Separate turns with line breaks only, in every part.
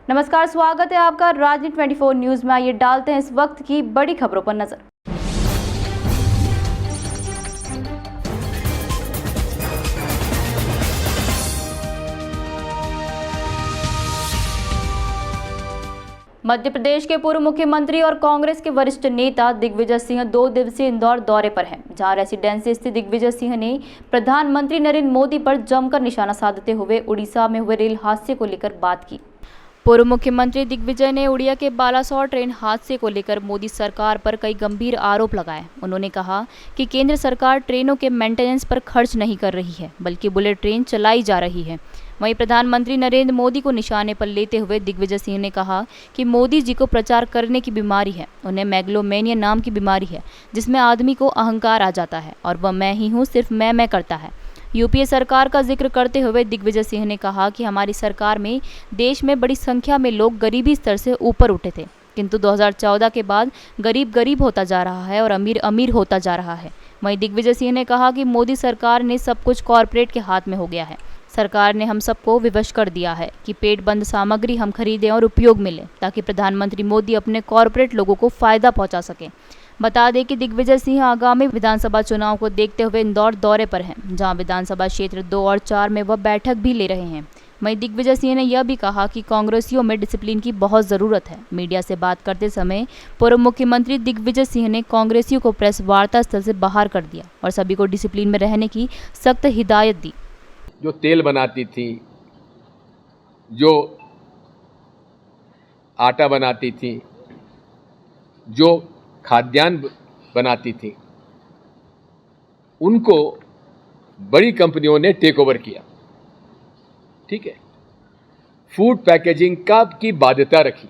नमस्कार, स्वागत है आपका राजनीति 24 न्यूज में। आइए डालते हैं इस वक्त की बड़ी खबरों पर नजर। मध्य प्रदेश के पूर्व मुख्यमंत्री और कांग्रेस के वरिष्ठ नेता दिग्विजय सिंह 2 दिवसीय इंदौर दौरे पर हैं, जहां रेसिडेंसी स्थित दिग्विजय सिंह ने प्रधानमंत्री नरेंद्र मोदी पर जमकर निशाना साधते हुए उड़ीसा में हुए रेल हादसे को लेकर बात की। पूर्व मुख्यमंत्री दिग्विजय ने उड़िया के बालासोर ट्रेन हादसे को लेकर मोदी सरकार पर कई गंभीर आरोप लगाए। उन्होंने कहा कि केंद्र सरकार ट्रेनों के मेंटेनेंस पर खर्च नहीं कर रही है, बल्कि बुलेट ट्रेन चलाई जा रही है। वहीं प्रधानमंत्री नरेंद्र मोदी को निशाने पर लेते हुए दिग्विजय सिंह ने कहा कि मोदी जी को प्रचार करने की बीमारी है। उन्हें मेगलोमेनिया नाम की बीमारी है, जिसमें आदमी को अहंकार आ जाता है और वह मैं ही हूँ, सिर्फ मैं करता है। यूपीए सरकार का जिक्र करते हुए दिग्विजय सिंह ने कहा कि हमारी सरकार में देश में बड़ी संख्या में लोग गरीबी स्तर से ऊपर उठे थे, किंतु 2014 के बाद गरीब गरीब होता जा रहा है और अमीर अमीर होता जा रहा है। वहीं दिग्विजय सिंह ने कहा कि मोदी सरकार ने सब कुछ कॉरपोरेट के हाथ में हो गया है। सरकार ने हम सबको विवश कर दिया है कि पेट बंद सामग्री हम खरीदें और उपयोग मिले, ताकि प्रधानमंत्री मोदी अपने कॉरपोरेट लोगों को फायदा पहुंचा सकें। बता दें कि दिग्विजय सिंह आगामी विधानसभा चुनाव को देखते हुए इंदौर दौरे पर हैं, जहां विधानसभा क्षेत्र 2 और 4 में वह बैठक भी ले रहे हैं। वहीं दिग्विजय सिंह ने यह भी कहा कि कांग्रेसियों में डिसिप्लिन की बहुत ज़रूरत है। मीडिया से बात करते समय पूर्व मुख्यमंत्री दिग्विजय सिंह ने कांग्रेसियों को प्रेस वार्ता स्थल से बाहर कर दिया और सभी को डिसिप्लिन में रहने की सख्त हिदायत दी।
जो तेल बनाती थी, जो आटा बनाती थी, जो खाद्यान्न बनाती थी, उनको बड़ी कंपनियों ने टेक ओवर किया। ठीक है, फूड पैकेजिंग का की बाध्यता रखी।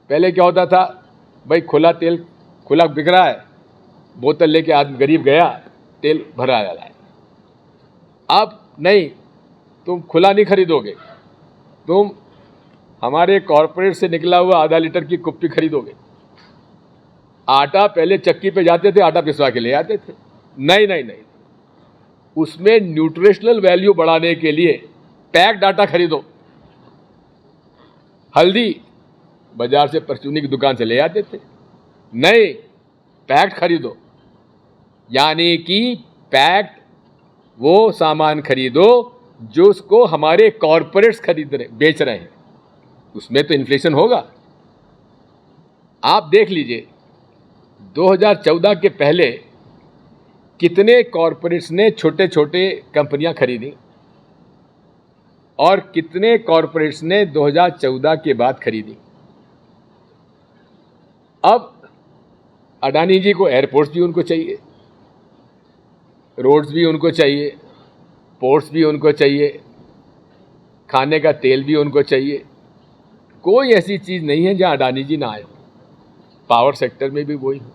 पहले क्या होता था, भाई खुला तेल खुला बिक रहा है, बोतल लेके आदमी गरीब गया, तेल भरा जा रहा है। अब नहीं, तुम खुला नहीं खरीदोगे, तुम हमारे कॉर्पोरेट से निकला हुआ आधा लीटर की कुप्पी खरीदोगे। आटा पहले चक्की पे जाते थे, आटा पिसवा के ले आते थे। नहीं, उसमें न्यूट्रिशनल वैल्यू बढ़ाने के लिए पैक्ड आटा खरीदो। हल्दी बाजार से परचूनी की दुकान से ले आते थे, नहीं पैक्ड खरीदो। यानी कि पैक्ड वो सामान खरीदो जो उसको हमारे कॉर्पोरेट्स खरीद रहे बेच रहे हैं, उसमें तो इन्फ्लेशन होगा। आप देख लीजिए 2014 के पहले कितने कॉर्पोरेट्स ने छोटे छोटे कंपनियां खरीदी और कितने कॉर्पोरेट्स ने 2014 के बाद खरीदी। अब अडानी जी को एयरपोर्ट्स भी उनको चाहिए, रोड्स भी उनको चाहिए, पोर्ट्स भी उनको चाहिए, खाने का तेल भी उनको चाहिए। कोई ऐसी चीज़ नहीं है जहां अडानी जी ना आए हो। पावर सेक्टर में भी वही हो।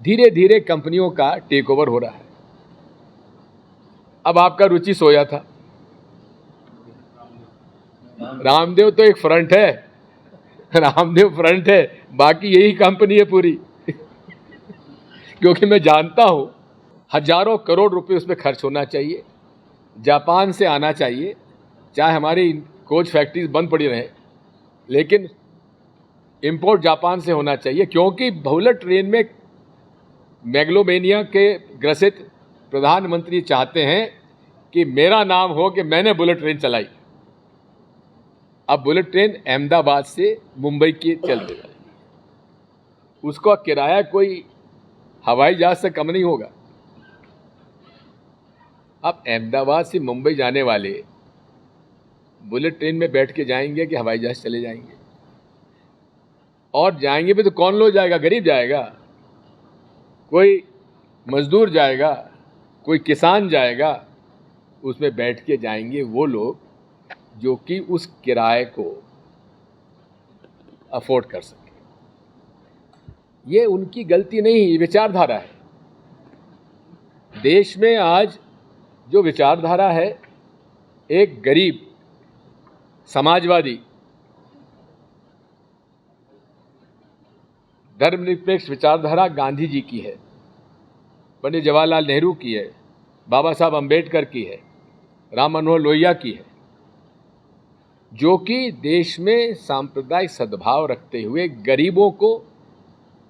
धीरे धीरे कंपनियों का टेक ओवर हो रहा है। अब आपका रुचि सोया था, रामदेव तो एक फ्रंट है, रामदेव फ्रंट है, बाकी यही कंपनी है पूरी। क्योंकि मैं जानता हूं हजारों करोड़ रुपए उसमें खर्च होना चाहिए, जापान से आना चाहिए, चाहे हमारी कोच फैक्ट्रीज बंद पड़ी रहे, लेकिन इंपोर्ट जापान से होना चाहिए। क्योंकि बुलेट ट्रेन में मेगलोमेनिया के ग्रसित प्रधानमंत्री चाहते हैं कि मेरा नाम हो कि मैंने बुलेट ट्रेन चलाई। अब बुलेट ट्रेन अहमदाबाद से मुंबई की चलती है, उसका किराया कोई हवाई जहाज से कम नहीं होगा। अब अहमदाबाद से मुंबई जाने वाले बुलेट ट्रेन में बैठ के जाएंगे कि हवाई जहाज चले जाएंगे? और जाएंगे भी तो कौन लोग जाएगा? गरीब जाएगा, कोई मजदूर जाएगा, कोई किसान जाएगा। उसमें बैठ के जाएंगे वो लोग जो कि उस किराए को अफोर्ड कर सके। ये उनकी गलती नहीं, ये विचारधारा है। देश में आज जो विचारधारा है, एक गरीब समाजवादी धर्मनिरपेक्ष विचारधारा गांधी जी की है, पंडित जवाहरलाल नेहरू की है, बाबा साहब अंबेडकर की है, राम मनोहर लोहिया की है। जो कि देश में सांप्रदायिक सद्भाव रखते हुए गरीबों को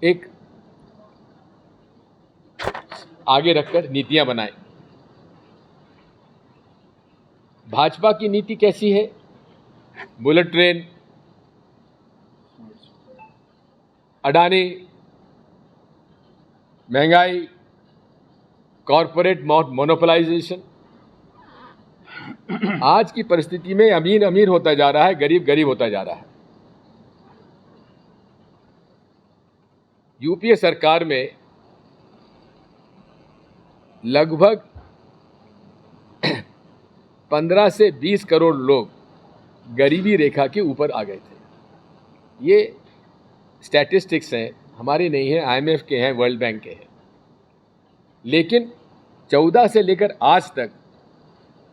एक आगे रखकर नीतियां बनाए। भाजपा की नीति कैसी है? बुलेट ट्रेन, अडानी, महंगाई, कॉरपोरेट मोनोपोलाइजेशन। आज की परिस्थिति में अमीर अमीर होता जा रहा है, गरीब गरीब होता जा रहा है। यूपीए सरकार में लगभग 15 से 20 करोड़ लोग गरीबी रेखा के ऊपर आ गए थे। ये स्टैटिस्टिक्स हैं, हमारे नहीं हैं, आईएमएफ के हैं, वर्ल्ड बैंक के हैं। लेकिन 14 से लेकर आज तक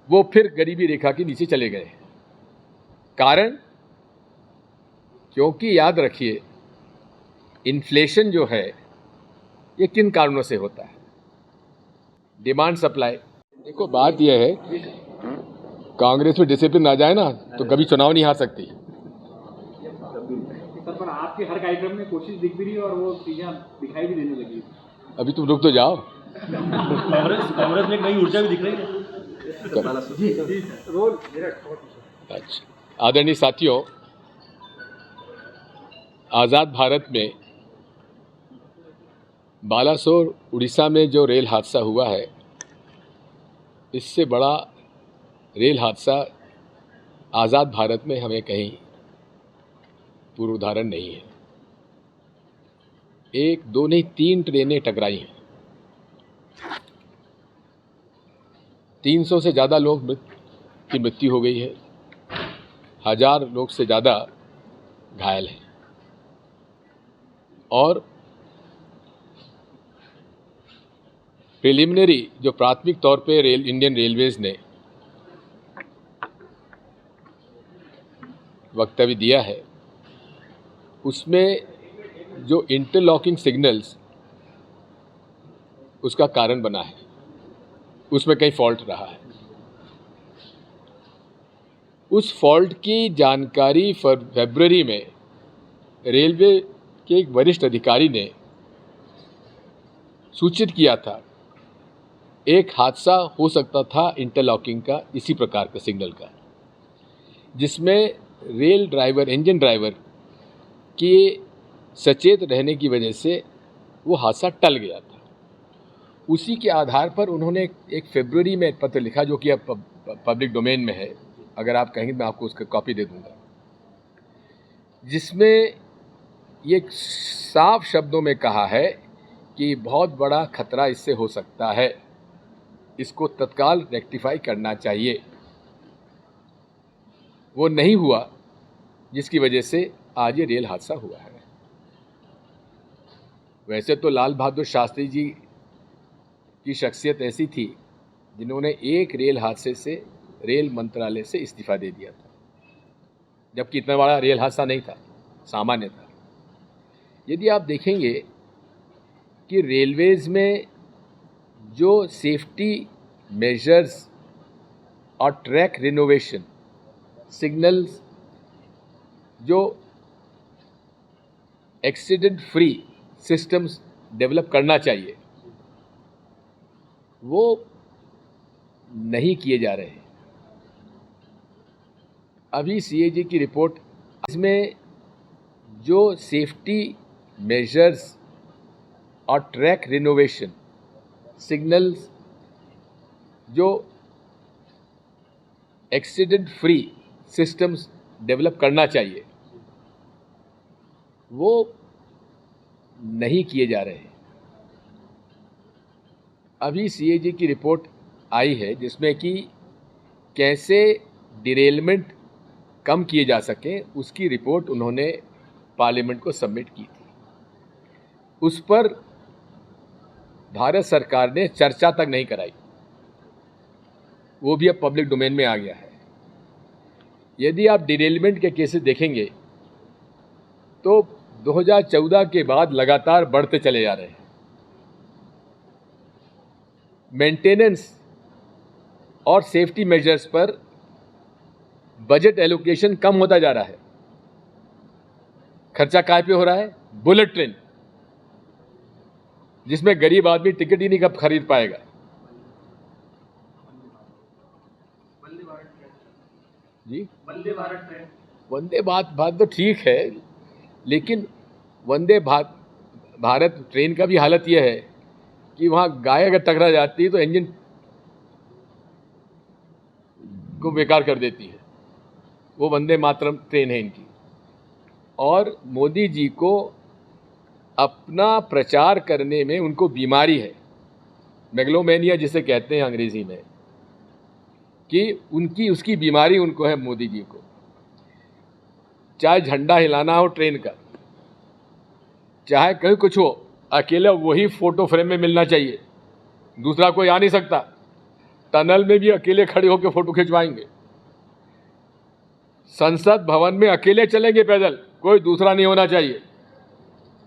वो फिर गरीबी रेखा के नीचे चले गए हैं। कारण, क्योंकि याद रखिए, इन्फ्लेशन जो है ये किन कारणों से होता है? Demand supply. देखो, बात यह है, कांग्रेस में डिसिप्लिन आ जाए ना तो कभी चुनाव नहीं हार सकती।
सर, पर आपके हर कार्यक्रम में कोशिश दिख भी रही है और वो चीजें दिखाई भी देने लगी।
अभी तुम रुक तो जाओ।
कांग्रेस में एक नई ऊर्जा भी दिख रही है।
अच्छा, आदरणीय साथियों, आज़ाद भारत में बालासोर उड़ीसा में जो रेल हादसा हुआ है, इससे बड़ा रेल हादसा आज़ाद भारत में हमें कहीं पूर्व उदाहरण नहीं है। 1, 2 नहीं 3 ट्रेनें टकराई हैं। 300 से ज़्यादा लोग की मृत्यु हो गई है, 1000 लोग से ज़्यादा घायल हैं। और प्रिलिमिनरी जो प्राथमिक तौर पे इंडियन रेलवेज ने वक्तव्य दिया है, उसमें जो इंटरलॉकिंग सिग्नल्स उसका कारण बना है, उसमें कहीं फॉल्ट रहा है। उस फॉल्ट की जानकारी फरवरी में रेलवे के एक वरिष्ठ अधिकारी ने सूचित किया था। एक हादसा हो सकता था इंटरलॉकिंग का, इसी प्रकार का सिग्नल का, जिसमें रेल ड्राइवर, इंजन ड्राइवर के सचेत रहने की वजह से वो हादसा टल गया था। उसी के आधार पर उन्होंने एक फरवरी में पत्र लिखा, जो कि अब पब्लिक डोमेन में है, अगर आप कहेंगे मैं आपको उसका कॉपी दे दूंगा, जिसमें ये साफ शब्दों में कहा है कि बहुत बड़ा खतरा इससे हो सकता है, इसको तत्काल रेक्टिफाई करना चाहिए। वो नहीं हुआ, जिसकी वजह से आज ये रेल हादसा हुआ है। वैसे तो लाल बहादुर शास्त्री जी की शख्सियत ऐसी थी जिन्होंने एक रेल हादसे से रेल मंत्रालय से इस्तीफा दे दिया था, जबकि इतना बड़ा रेल हादसा नहीं था, सामान्य था। यदि आप देखेंगे कि रेलवेज में जो सेफ्टी मेजर्स और ट्रैक रिनोवेशन सिग्नल्स, जो एक्सीडेंट फ्री सिस्टम्स डेवलप करना चाहिए, वो नहीं किए जा रहे हैं। अभी सीएजी की रिपोर्ट, इसमें जो सेफ्टी मेजर्स और ट्रैक रिनोवेशन सिग्नल्स, जो एक्सीडेंट फ्री सिस्टम्स डेवलप करना चाहिए, वो नहीं किए जा रहे हैं। अभी सीएजी की रिपोर्ट आई है जिसमें कि कैसे डिरेलमेंट कम किए जा सकें, उसकी रिपोर्ट उन्होंने पार्लियामेंट को सबमिट की थी। उस पर भारत सरकार ने चर्चा तक नहीं कराई, वो भी अब पब्लिक डोमेन में आ गया है। यदि आप डिरेलमेंट के केसेस देखेंगे तो 2014 के बाद लगातार बढ़ते चले जा रहे हैं। मेंटेनेंस और सेफ्टी मेजर्स पर बजट एलोकेशन कम होता जा रहा है। खर्चा काय पे हो रहा है? बुलेट ट्रेन, जिसमें गरीब आदमी टिकट ही नहीं कब खरीद पाएगा। जी, वंदे भारत तो ठीक है, लेकिन वंदे भारत ट्रेन का भी हालत यह है कि वहां गाय अगर टकरा जाती है तो इंजन को बेकार कर देती है। वो वंदे मातरम ट्रेन है इनकी। और मोदी जी को अपना प्रचार करने में उनको बीमारी है, मेगलोमेनिया जिसे कहते हैं अंग्रेजी में, कि उसकी बीमारी उनको है मोदी जी को। चाहे झंडा हिलाना हो ट्रेन का, चाहे कहीं कुछ हो, अकेले वही फोटो फ्रेम में मिलना चाहिए, दूसरा कोई आ नहीं सकता। टनल में भी अकेले खड़े होकर फोटो खिंचवाएंगे, संसद भवन में अकेले चलेंगे पैदल, कोई दूसरा नहीं होना चाहिए।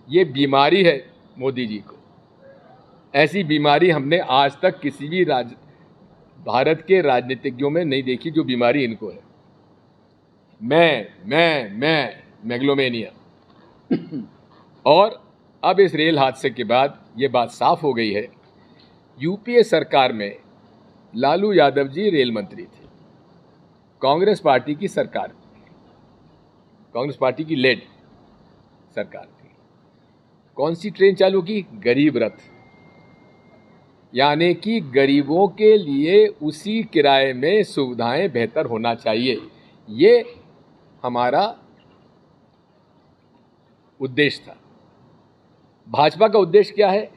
ये बीमारी है मोदी जी को। ऐसी बीमारी हमने आज तक किसी भी भारत के राजनीतिज्ञों में नहीं देखी जो बीमारी इनको है। मैं मेगलोमेनिया। और अब इस रेल हादसे के बाद ये बात साफ हो गई है। यूपीए सरकार में लालू यादव जी रेल मंत्री थे, कांग्रेस पार्टी की सरकार, कांग्रेस पार्टी की लेड सरकार थी। कौन सी ट्रेन चालू की? गरीब रथ, यानी कि गरीबों के लिए उसी किराए में सुविधाएं बेहतर होना चाहिए। ये हमारा उद्देश्य था। भाजपा का उद्देश्य क्या है?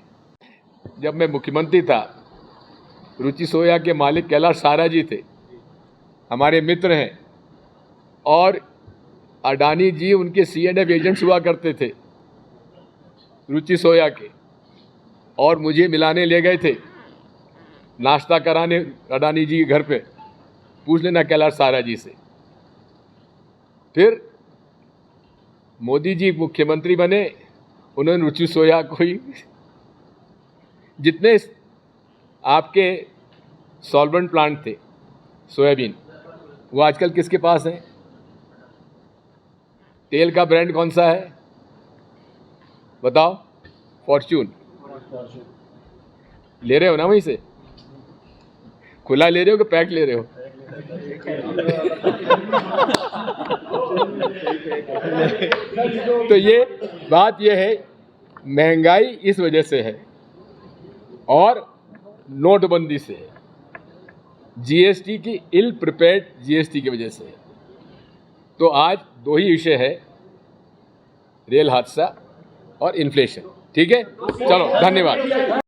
जब मैं मुख्यमंत्री था, रुचि सोया के मालिक कैलाश सारा जी थे, हमारे मित्र हैं, और अडानी जी उनके C&F एजेंट्स हुआ करते थे रुचि सोया के, और मुझे मिलाने ले गए थे, नाश्ता कराने अडानी जी के घर पे। पूछ लेना कैलाश सारा जी से। फिर मोदी जी मुख्यमंत्री बने, उन्होंने रुचि सोया को ही, जितने आपके सॉल्वेंट प्लांट थे सोयाबीन, वो आजकल किसके पास हैं? तेल का ब्रांड कौन सा है बताओ? फॉर्च्यून। ले रहे हो ना वहीं से? खुला ले रहे हो कि पैक ले रहे हो? तो ये बात ये है, महंगाई इस वजह से है और नोटबंदी से है, जीएसटी की इल प्रिपेयर्ड जीएसटी की वजह से है। तो आज दो ही विषय है, रेल हादसा और इन्फ्लेशन। ठीक है, चलो धन्यवाद।